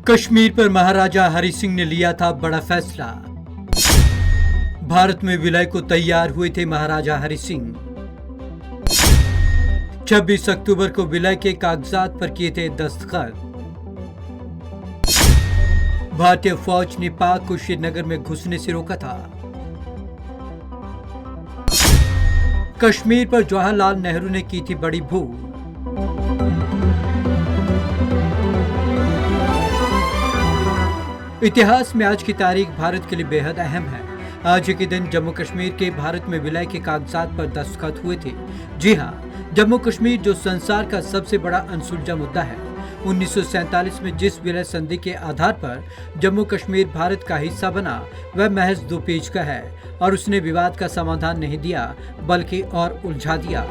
कश्मीर पर महाराजा हरि सिंह ने लिया था बड़ा फैसला। भारत में विलय को तैयार हुए थे महाराजा हरि सिंह। 26 अक्टूबर को विलय के कागजात पर किए थे दस्तखत। भारतीय फौज ने पाक को श्रीनगर में घुसने से रोका था। कश्मीर पर जवाहरलाल नेहरू ने की थी बड़ी भूल। इतिहास में आज की तारीख भारत के लिए बेहद अहम है। आज के दिन जम्मू कश्मीर के भारत में विलय के कागजात पर दस्तखत हुए थे। जी हां, जम्मू कश्मीर जो संसार का सबसे बड़ा अनसुलझा मुद्दा है। 1947 में जिस विलय संधि के आधार पर जम्मू कश्मीर भारत का हिस्सा बना, वह महज 2 पेज का है और उसने विवाद का समाधान नहीं दिया बल्कि और उलझा दिया।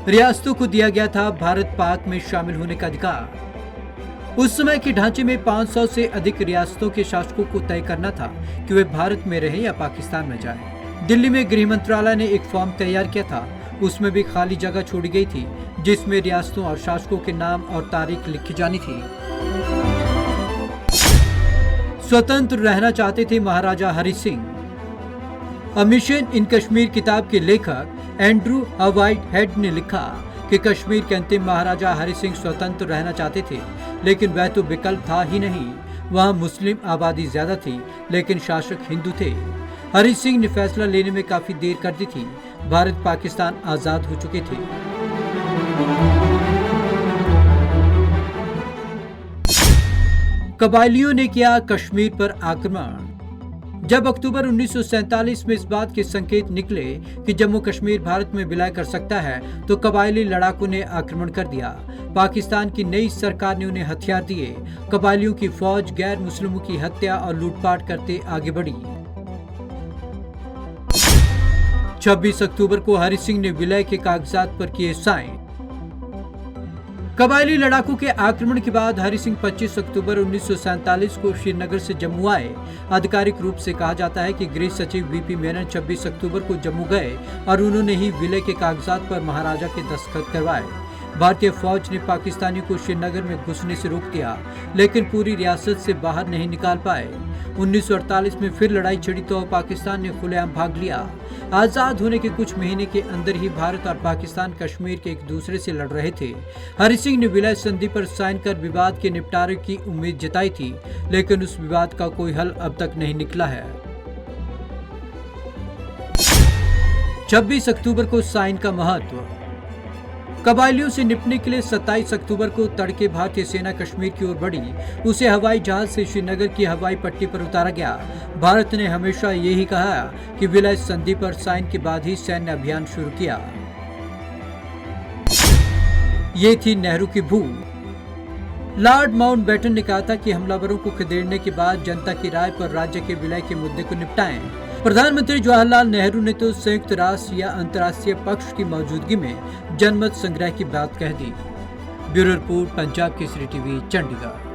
रियासतों को दिया गया था भारत पाक में शामिल होने का अधिकार। उस समय के ढांचे में 500 से अधिक रियासतों के शासकों को तय करना था कि वे भारत में रहें या पाकिस्तान में जाएं। दिल्ली में गृह मंत्रालय ने एक फॉर्म तैयार किया था। उसमें भी खाली जगह छोड़ी गई थी जिसमें रियासतों और शासकों के नाम और तारीख लिखी जानी थी। स्वतंत्र रहना चाहते थे महाराजा Hari Singh. A mission in Kashmir किताब के लेखक एंड्रू व्हाइट हेड ने लिखा कि कश्मीर के अंतिम महाराजा हरि सिंह स्वतंत्र रहना चाहते थे, लेकिन वह तो विकल्प था ही नहीं। वहाँ मुस्लिम आबादी ज्यादा थी लेकिन शासक हिंदू थे। हरि सिंह ने फैसला लेने में काफी देर कर दी थी। भारत पाकिस्तान आजाद हो चुके थे। कबायलियों ने किया कश्मीर पर आक्रमण। जब अक्टूबर 1947 में इस बात के संकेत निकले कि जम्मू कश्मीर भारत में विलय कर सकता है, तो कबायली लड़ाकों ने आक्रमण कर दिया। पाकिस्तान की नई सरकार ने उन्हें हथियार दिए। कबायलियों की फौज गैर मुस्लिमों की हत्या और लूटपाट करते आगे बढ़ी। 26 अक्टूबर को हरि सिंह ने विलय के कागजात पर किए साइन। कबायली लड़ाकों के आक्रमण के बाद हरि सिंह 25 अक्टूबर 1947 को श्रीनगर से जम्मू आए। आधिकारिक रूप से कहा जाता है कि गृह सचिव वीपी मेनन 26 अक्टूबर को जम्मू गए और उन्होंने ही विलय के कागजात पर महाराजा के दस्तखत करवाए। भारतीय फौज ने पाकिस्तानियों को श्रीनगर में घुसने से रोक दिया, लेकिन पूरी रियासत से बाहर नहीं निकाल पाए। 1948 में फिर लड़ाई छिड़ी तो पाकिस्तान ने खुलेआम भाग लिया। आजाद होने के कुछ महीने के अंदर ही भारत और पाकिस्तान कश्मीर के एक दूसरे से लड़ रहे थे। हरि सिंह ने विलय संधि पर साइन कर विवाद के निपटारे की उम्मीद जताई थी, लेकिन उस विवाद का कोई हल अब तक नहीं निकला है। 26 अक्टूबर को साइन का महत्व। कबायलियों से निपटने के लिए 27 अक्टूबर को तड़के भारतीय सेना कश्मीर की ओर बढ़ी। उसे हवाई जहाज से श्रीनगर की हवाई पट्टी पर उतारा गया। भारत ने हमेशा यही कहा कि विलय संधि पर साइन के बाद ही सैन्य अभियान शुरू किया। ये थी नेहरू की भूल। लॉर्ड माउंटबेटन ने कहा था कि हमलावरों को खदेड़ने के बाद जनता की राय पर राज्य के विलय के मुद्दे को निपटाएं। प्रधानमंत्री जवाहरलाल नेहरू ने तो संयुक्त राष्ट्र या अंतर्राष्ट्रीय पक्ष की मौजूदगी में जनमत संग्रह की बात कह दी। Bureau report, Punjab Kesari TV, Chandigarh.